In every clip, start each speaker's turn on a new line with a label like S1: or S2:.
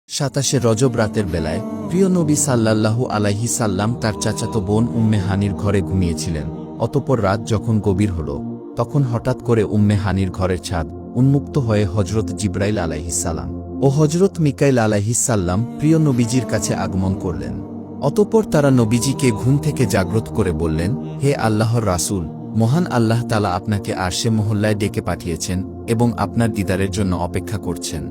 S1: 27 রজব রাতের বেলায় প্রিয় নবী সাল্লাল্লাহু আলাইহি সাল্লাম তার চাচাতো বোন উম্মে হানির ঘরে ঘুমিয়েছিলেন। অতঃপর রাত যখন গভীর হল, তখন হঠাৎ করে উম্মে হানির ঘরের ছাদ উন্মুক্ত হয়ে হজরত জিবরাইল আলাইহিস সালাম ও হজরত মিকাইল আলাইহিস সাল্লাম প্রিয় নবীজির কাছে আগমন করলেন। অতঃপর তারা নবীজিকে ঘুম থেকে জাগ্রত করে বললেন, হে আল্লাহর রাসূল, মহান আল্লাহ তাআলা আপনাকে আরশে মহল্লায় ডেকে পাঠিয়েছেন এবং আপনার দিদারের জন্য অপেক্ষা করছেন।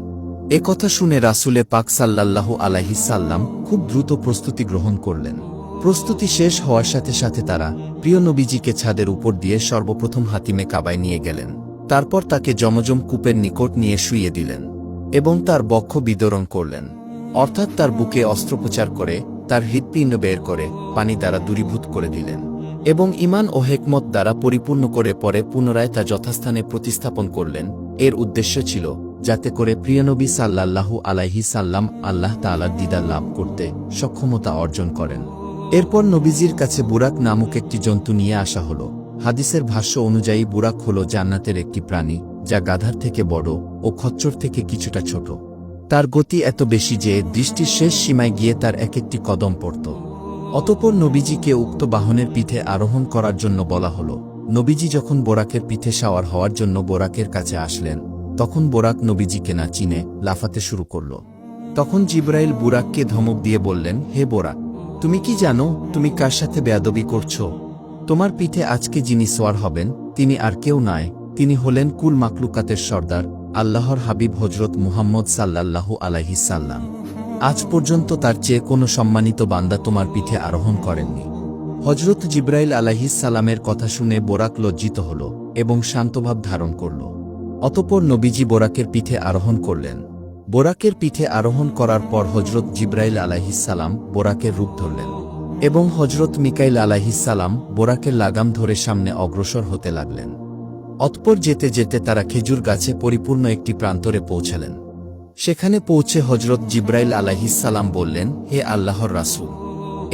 S1: এ কথা শুনে রাসূলে পাক সাল্লাল্লাহু আলাইহিস সাল্লাম খুব দ্রুত প্রস্তুতি গ্রহণ করলেন। প্রস্তুতি শেষ হওয়ার সাথে সাথে তারা প্রিয় নবীজিকে ছাদের উপর দিয়ে সর্বপ্রথম হাতিমে কাবায় নিয়ে গেলেন। তারপর তাকে জমজম কূপের নিকট নিয়ে শুইয়ে দিলেন এবং তার বক্ষ বিদরণ করলেন, অর্থাৎ তার বুকে অস্ত্রোপচার করে তার হৃৎপিণ্ড বের করে পানি দ্বারা দূরীভূত করে দিলেন এবং ঈমান ও হেকমত দ্বারা পরিপূর্ণ করে পরে পুনরায় তা যথাস্থানে প্রতিস্থাপন করলেন। এর উদ্দেশ্য ছিল যাতে করে প্রিয়নবী সাল্লাল্লাহু আলাইহি সাল্লাম আল্লাহ তাআলার দিদার লাভ করতে সক্ষমতা অর্জন করেন। এরপর নবীজির কাছে বুরাক নামক একটি জন্তু নিয়ে আসা হল। হাদিসের ভাষ্য অনুযায়ী বুরাক হল জান্নাতের একটি প্রাণী, যা গাধার থেকে বড় ও খচ্চর থেকে কিছুটা ছোট। তার গতি এত বেশি যে দৃষ্টির শেষ সীমায় গিয়ে তার এক একটি কদম পড়ত। অতঃপর নবীজিকে উক্ত বাহনের পিঠে আরোহণ করার জন্য বলা হল। নবীজি যখন বোরাকের পিঠে সাওয়ার হওয়ার জন্য বোরাকের কাছে আসলেন, তখন বোরাক নবীজিকে না চিনে লাফাতে শুরু করল। তখন জিবরাইল বুরাককে ধমক দিয়ে বললেন, হে বোরাক, তুমি কি জানো তুমি কার সাথে বেয়াদবি করছো? তোমার পিঠে আজকে যিনি সোয়ার হবেন তিনি আর কেউ নয়, তিনি হলেন কুল মাকলুকাতের সর্দার আল্লাহর হাবিব হজরত মুহাম্মদ সাল্লাল্লাহু আলাইহি সাল্লাম। আজ পর্যন্ত তার চেয়ে কোনো সম্মানিত বান্দা তোমার পিঠে আরোহণ করেননি। হজরত জিবরাইল আলাইহিস সালামের কথা শুনে বোরাক লজ্জিত হল এবং শান্তভাব ধারণ করল। অতঃপর নবীজি বোরাকের পিঠে আরোহণ করলেন। বোরাকের পিঠে আরোহণ করার পর হজরত জিবরাইল আলাইহিস সালাম বোরাকের রূপ ধরলেন এবং হজরত মিকাইল আলাইহিস সালাম বোরাকের লাগাম ধরে সামনে অগ্রসর হতে লাগলেন। অতঃপর যেতে যেতে তারা খেজুর গাছে পরিপূর্ণ একটি প্রান্তরে পৌঁছালেন। সেখানে পৌঁছে হজরত জিবরাইল আলাইহিস সালাম বললেন, হে আল্লাহর রাসূল,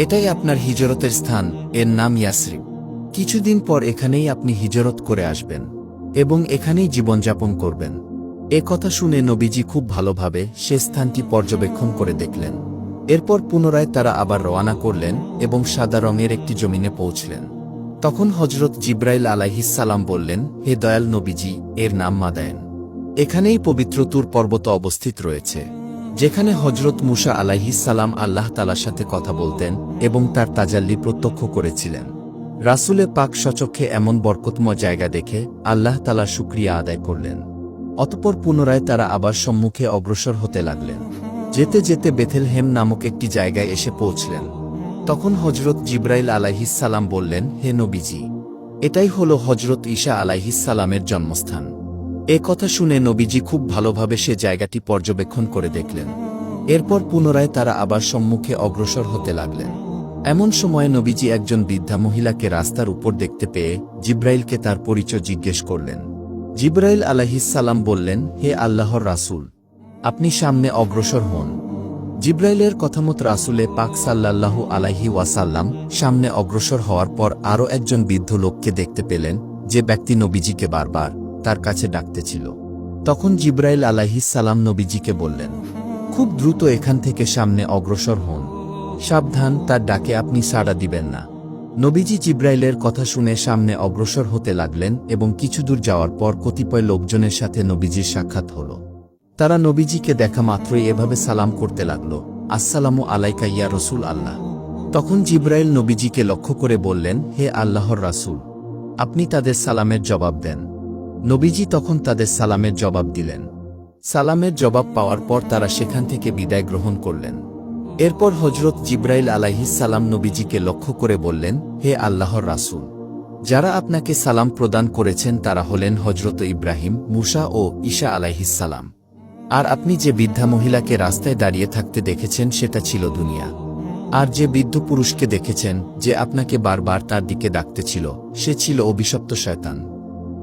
S1: এটাই আপনার হিজরতের স্থান, এর নাম ইয়াসরিব। কিছুদিন পর এখানেই আপনি হিজরত করে আসবেন এবং এখানেই জীবনযাপন করবেন। এ কথা শুনে নবীজি খুব ভালোভাবে সে স্থানটি পর্যবেক্ষণ করে দেখলেন। এরপর পুনরায় তারা আবার রওনা করলেন এবং সাদা রঙের একটি জমিনে পৌঁছলেন। তখন হজরত জিবরাইল আলাইহিস সালাম বললেন, হে দয়াল নবীজি, এর নাম মাদায়েন। এখানেই পবিত্র তুর পর্বত অবস্থিত রয়েছে, যেখানে হজরত মুসা আলাইহিস সালাম আল্লাহ তাআলার সাথে কথা বলতেন এবং তার তাজাল্লি প্রত্যক্ষ করেছিলেন। রাসূলে পাক সচক্ষে এমন বরকতময় জায়গা দেখে আল্লাহ তাআলার শুকরিয়া আদায় করলেন। অতঃপর পুনরায় তারা আবার সম্মুখে অগ্রসর হতে লাগলেন। যেতে যেতে বেথেলহেম নামক একটি জায়গায় এসে পৌঁছলেন। তখন হজরত জিবরাইল আলাইহিস সালাম বললেন, হে নবীজি, এটাই হল হজরত ঈসা আলাইহিস সালামের জন্মস্থান। এ কথা শুনে নবীজি খুব ভালোভাবে সে জায়গাটি পর্যবেক্ষণ করে দেখলেন। এরপর পুনরায় তারা আবার সম্মুখে অগ্রসর হতে লাগলেন। এমন সময় নবীজি একজন বৃদ্ধা মহিলাকে রাস্তার উপর দেখতে পেয়ে জিবরাইলকে তার পরিচয় জিজ্ঞেস করলেন। জিবরাইল আলাইহিস সালাম বললেন, হে আল্লাহর রাসূল, আপনি সামনে অগ্রসর হন। জিবরাইলের কথামত রাসূলে পাক সাল্লাল্লাহু আলাইহি ওয়াসাল্লাম সামনে অগ্রসর হওয়ার পর আরও একজন বৃদ্ধ লোককে দেখতে পেলেন, যে ব্যক্তি নবীজিকে বারবার তার কাছে ডাকতেছিল। তখন জিবরাইল আলাইহিস সালাম নবীজিকে বললেন, খুব দ্রুত এখান থেকে সামনে অগ্রসর হন, সাবধান, তার ডাকে আপনি সাড়া দিবেন না। নবীজি জিবরাইলের কথা শুনে সামনে অগ্রসর হতে লাগলেন এবং কিছু দূর যাওয়ার পর কতিপয় লোকজনের সাথে নবীজির সাক্ষাৎ হল। তারা নবীজিকে দেখা মাত্রই এভাবে সালাম করতে লাগল, আসসালামু আলাইকা ইয়া রসুল আল্লাহ। তখন জিবরাইল নবীজিকে লক্ষ্য করে বললেন, হে আল্লাহর রাসূল, আপনি তাদের সালামের জবাব দেন। নবীজি তখন তাদের সালামের জবাব দিলেন। সালামের জবাব পাওয়ার পর তারা সেখান থেকে বিদায় গ্রহণ করলেন। এরপর হজরত জিবরাইল আলাইহিস সালাম নবীজিকে লক্ষ্য করে বললেন, হে আল্লাহর রাসূল, যারা আপনাকে সালাম প্রদান করেছেন তারা হলেন হজরত ইব্রাহিম, মুসা ও ঈসা আলাইহিস সালাম। আর আপনি যে বৃদ্ধা মহিলাকে রাস্তায় দাঁড়িয়ে থাকতে দেখেছেন সেটা ছিল দুনিয়া। আর যে বৃদ্ধ পুরুষকে দেখেছেন যে আপনাকে বারবার তার দিকে ডাকতেছিল, সে ছিল অভিশপ্ত শয়তান।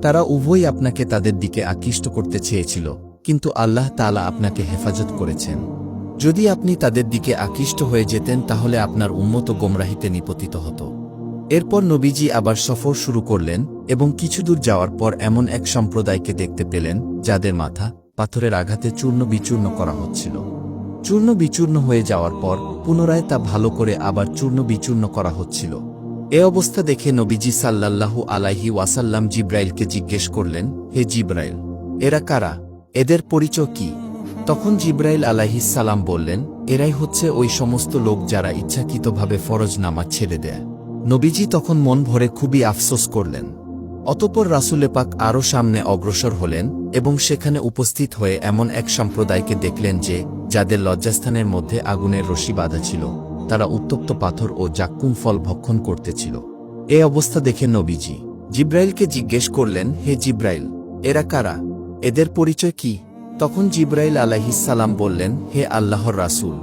S1: তারা উভয়ই আপনাকে তাদের দিকে আকৃষ্ট করতে চেয়েছিল, কিন্তু আল্লাহ তাআলা আপনাকে হেফাজত করেছেন। যদি আপনি তাদের দিকে আকৃষ্ট হয়ে যেতেন তাহলে আপনার উম্মত গোমরাহিতে নিপতিত হতো। এরপর নবীজি আবার সফর শুরু করলেন এবং কিছু দূর যাওয়ার পর এমন এক সম্প্রদায়কে দেখতে পেলেন যাদের মাথা পাথরের আঘাতে চূর্ণ বিচূর্ণ করা হচ্ছিল। চূর্ণ বিচূর্ণ হয়ে যাওয়ার পর পুনরায় তা ভালো করে আবার চূর্ণ বিচূর্ণ করা হচ্ছিল। এ অবস্থা দেখে নবীজি সাল্লাল্লাহু আলাইহি ওয়াসাল্লাম জিব্রাইলকে জিজ্ঞেস করলেন, হে জিব্রাইল, এরা কারা? এদের পরিচয় কি? তখন জিব্রাইল আলাইহিস সালাম বললেন, এরাই হচ্ছে ওই সমস্ত লোক যারা ইচ্ছাকৃতভাবে ফরজ নামাজ ছেড়ে দেয়। নবীজি তখন মন ভরে খুবই আফসোস করলেন। অতঃপর রাসূলে পাক আরও সামনে অগ্রসর হলেন এবং সেখানে উপস্থিত হয়ে এমন এক সম্প্রদায়কে দেখলেন যে যাদের লজ্জাস্থানের মধ্যে আগুনের রশি বাঁধা ছিল, তারা উত্তপ্ত পাথর ও জাক্কুম ফল ভক্ষণ করতেছিল। এ অবস্থা দেখে নবীজি জিব্রাইলকে জিজ্ঞেস করলেন, হে জিব্রাইল, এরা কারা? এদের পরিচয় কি? তখন জিব্রাইল আলাইহিস সালাম বললেন, হে আল্লাহর রাসূল,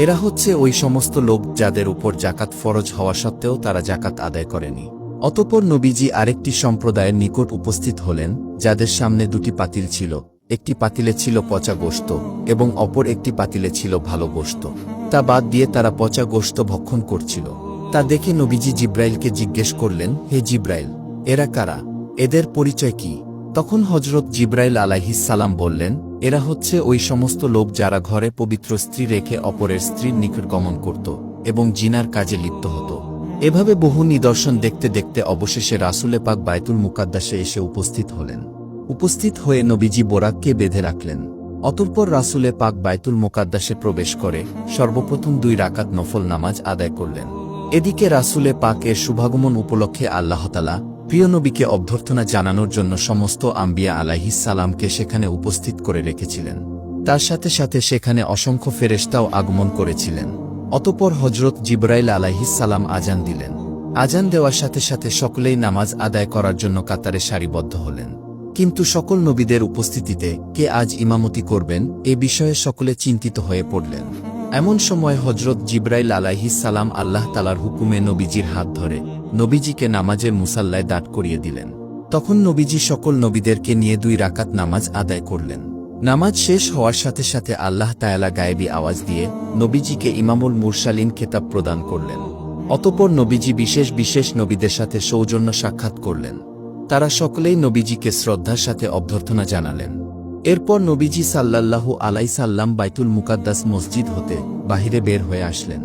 S1: এরা হচ্ছে ওই সমস্ত লোক যাদের উপর জাকাত ফরজ হওয়া সত্ত্বেও তারা জাকাত আদায় করেনি। অতঃপর নবীজি আরেকটি সম্প্রদায়ের নিকট উপস্থিত হলেন যাদের সামনে দুটি পাতিল ছিল, একটি পাতিলে ছিল পচা গোশত এবং অপর একটি পাতিলে ছিল ভালো গোশত। তা বাদ দিয়ে তারা পচা গোশত ভক্ষণ করছিল। তা দেখে নবীজি জিব্রাইলকে জিজ্ঞেস করলেন, হে জিব্রাইল, এরা কারা? এদের পরিচয় কি? তখন হযরত জিব্রাইল আলাইহিস সালাম বললেন, এরা হচ্ছে ওই সমস্ত লোক যারা ঘরে পবিত্র স্ত্রী রেখে অপরের স্ত্রীর নিকট গমন করত এবং জিনার কাজে লিপ্ত হতো। এভাবে বহু নিদর্শন দেখতে দেখতে অবশেষে রাসূলে পাক বায়তুল মুকাদ্দাসে এসে উপস্থিত হলেন। উপস্থিত হয়ে নবীজি বোরাককে বেঁধে রাখলেন। অতঃপর রাসূলে পাক বায়তুল মুকাদ্দাসে প্রবেশ করে সর্বপ্রথম 2 রাকাত নফল নামাজ আদায় করলেন। এদিকে রাসূলে পাক এর শুভাগমন উপলক্ষে আল্লাহ তাআলা প্রিয় নবীকে অভ্যর্থনা জানানোর জন্য সমস্ত আম্বিয়া আলাইহিস সালামকে সেখানে উপস্থিত করে রেখেছিলেন। তার সাথে সাথে সেখানে অসংখ্য ফেরেশতাও আগমন করেছিলেন। অতঃপর হযরত জিব্রাইল আলাইহিস সালাম আজান দিলেন। আজান দেওয়ার সাথে সাথে সকলেই নামাজ আদায় করার জন্য কাতারে সারিবদ্ধ হলেন। কিন্তু সকল নবীদের উপস্থিতিতে কে আজ ইমামতি করবেন এ বিষয়ে সকলে চিন্তিত হয়ে পড়লেন। এমন সময় হযরত জিব্রাইল আলাইহিস সালাম আল্লাহ তাআলার হুকুমে নবীজির হাত ধরে নবীজিকে নামাজের মুসাল্লায় দাঁড় করিয়ে দিলেন। তখন নবীজি সকল নবীদেরকে নিয়ে 2 রাকাত নামাজ আদায় করলেন। নামাজ শেষ হওয়ার সাথে সাথে আল্লাহ তাআলা গায়েবী আওয়াজ দিয়ে নবীজিকে ইমামুল মুরসালিন খেতাব প্রদান করলেন। অতঃপর নবীজি বিশেষ বিশেষ নবীদের সাথে সৌজন্য সাক্ষাৎ করলেন। তারা সকলেই নবীজিকে শ্রদ্ধার সাথে অভ্যর্থনা জানালেন। এরপর নবীজি সাল্লাল্লাহু আলাইহি সাল্লাম বাইতুল মুকাদ্দাস মসজিদ হতে বাহিরে বের হয়ে আসলেন।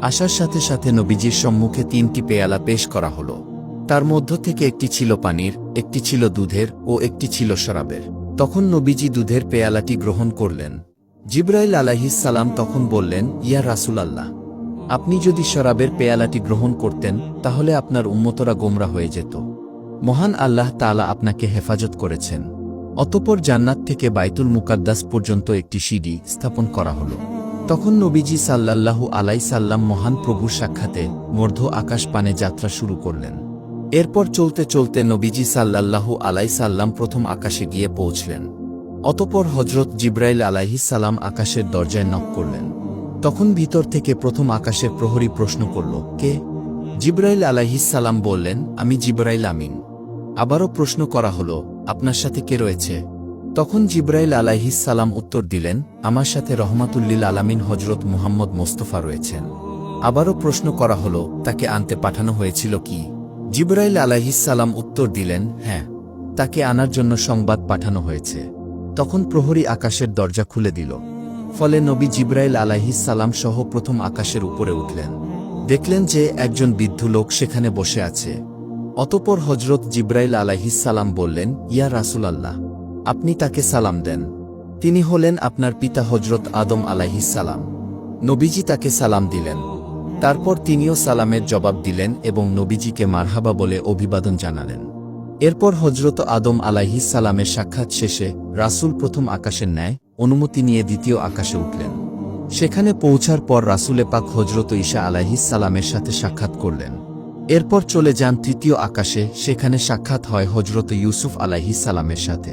S1: আসার সাথে সাথে নবীজির সম্মুখে 3টি পেয়ালা পেশ করা হলো। তার মধ্য থেকে একটি ছিল পানির, একটি ছিল দুধের ও একটি ছিল শরাবের। তখন নবীজি দুধের পেয়ালাটি গ্রহণ করলেন। জিব্রাইল আলাইহিস সালাম তখন বললেন, ইয়া রাসূলাল্লাহ, আপনি যদি শরাবের পেয়ালাটি গ্রহণ করতেন তাহলে আপনার উম্মতরা গোমরা হয়ে যেত। মহান আল্লাহ তাআলা আপনাকে হেফাজত করেছেন। অতঃপর জান্নাত থেকে বাইতুল মুকাদ্দাস পর্যন্ত একটি সিঁড়ি স্থাপন করা হলো। তখন নবীজি সাল্লাল্লাহু আলাইহি সাল্লাম মহান প্রভুর সাক্ষাতে মধ্য আকাশ পানে যাত্রা শুরু করলেন। এরপর চলতে চলতে নবীজি সাল্লাল্লাহু আলাইহি সাল্লাম প্রথম আকাশে গিয়ে পৌঁছলেন। অতঃপর হযরত জিব্রাইল আলাইহিস সালাম আকাশের দরজায় নক করলেন। তখন ভিতর থেকে প্রথম আকাশের প্রহরী প্রশ্ন করল, কে? জিব্রাইল আলাইহিস সালাম বললেন, আমি জিব্রাইল আমিন। আবারও প্রশ্ন করা হলো, আপনার সাথে কে রয়েছে? তখন জিব্রাইল আলাইহিস সালাম উত্তর দিলেন, আমার সাথে রহমাতুল্লিল আলামিন হযরত মুহাম্মদ মোস্তফা রয়েছেন। আবারও প্রশ্ন করা হলো, তাকে আনতে পাঠানো হয়েছিল কি? জিব্রাইল আলাইহিস সালাম উত্তর দিলেন, হ্যাঁ, তাকে আনার জন্য সংবাদ পাঠানো হয়েছে। তখন প্রহরী আকাশের দরজা খুলে দিল। ফলে নবী জিব্রাইল আলাইহিস সালাম সহ প্রথম আকাশের উপরে উঠলেন। দেখলেন যে একজন বৃদ্ধ লোক সেখানে বসে আছে। অতঃপর হযরত জিব্রাইল আলাইহিস সালাম বললেন, ইয়া রাসূলাল্লাহ, আপনি তাকে সালাম দেন। তিনি হলেন আপনার পিতা হযরত আদম আলাইহিস সালাম। নবীজি তাকে সালাম দিলেন। তারপর তিনিও সালামের জবাব দিলেন এবং নবীজিকে মারহাবা বলে অভিবাদন জানালেন। এরপর হযরত আদম আলাইহিস সালামের সাক্ষাৎ শেষে রাসূল প্রথম আকাশের ন্যায় অনুমতি নিয়ে দ্বিতীয় আকাশে উঠলেন। সেখানে পৌঁছার পর রাসূলে পাক হযরত ঈসা আলাইহিস সালামের সাথে সাক্ষাৎ করলেন। এরপর চলে যান তৃতীয় আকাশে, সেখানে সাক্ষাৎ হয় হযরত ইউসুফ আলাইহিস সালামের সাথে।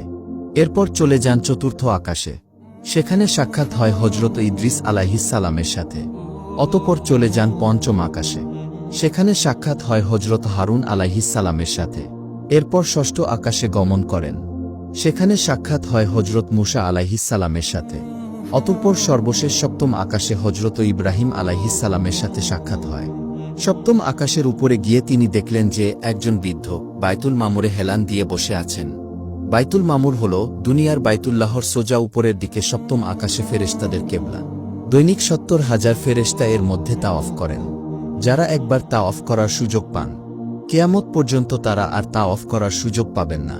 S1: এরপর চলে যান চতুর্থ আকাশে, সেখানে সাক্ষাৎ হয় হযরত ইদ্রিস আলাইহিস সালামের সাথে। অতঃপর চলে যান পঞ্চম আকাশে, সেখানে সাক্ষাৎ হয় হযরত হারুন আলাইহিস সালামের সাথে। এরপর ষষ্ঠ আকাশে গমন করেন, সেখানে সাক্ষাৎ হয় হযরত মূসা আলাইহিস সালামের সাথে। অতঃপর সর্বশেষ সপ্তম আকাশে হযরত ইব্রাহিম আলাইহিস সালামের সাথে সাক্ষাৎ হয়। সপ্তম আকাশের উপরে গিয়ে তিনি দেখলেন যে একজন বৃদ্ধ বাইতুল মামুরে হেলান দিয়ে বসে আছেন। বাইতুল মামুর হল দুনিয়ার বাইতুল্লাহর সোজা উপরের দিকে সপ্তম আকাশে ফেরেশতাদের কেবলা। দৈনিক ৭০,০০০ ফেরেশতা এর মধ্যে তাওয়াফ করেন। যারা একবার তাওয়াফ করার সুযোগ পান, কিয়ামত পর্যন্ত তারা আর তাওয়াফ করার সুযোগ পাবেন না।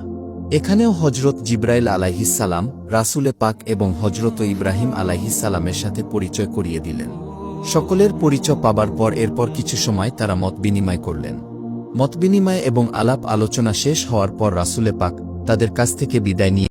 S1: এখানেও হজরত জিব্রাইল আলাইহিসসালাম, রাসূলে পাক এবং হজরত ইব্রাহিম আলাইহিসসালামের সাথে পরিচয় করিয়ে দিলেন। সকলের পরিচয় পাবার পর এরপর কিছু সময় তারা মত বিনিময় করলেন। মত বিনিময় এবং আলাপ আলোচনা শেষ হওয়ার পর রাসূলে পাক তাদের কাছ থেকে বিদায় নিয়ে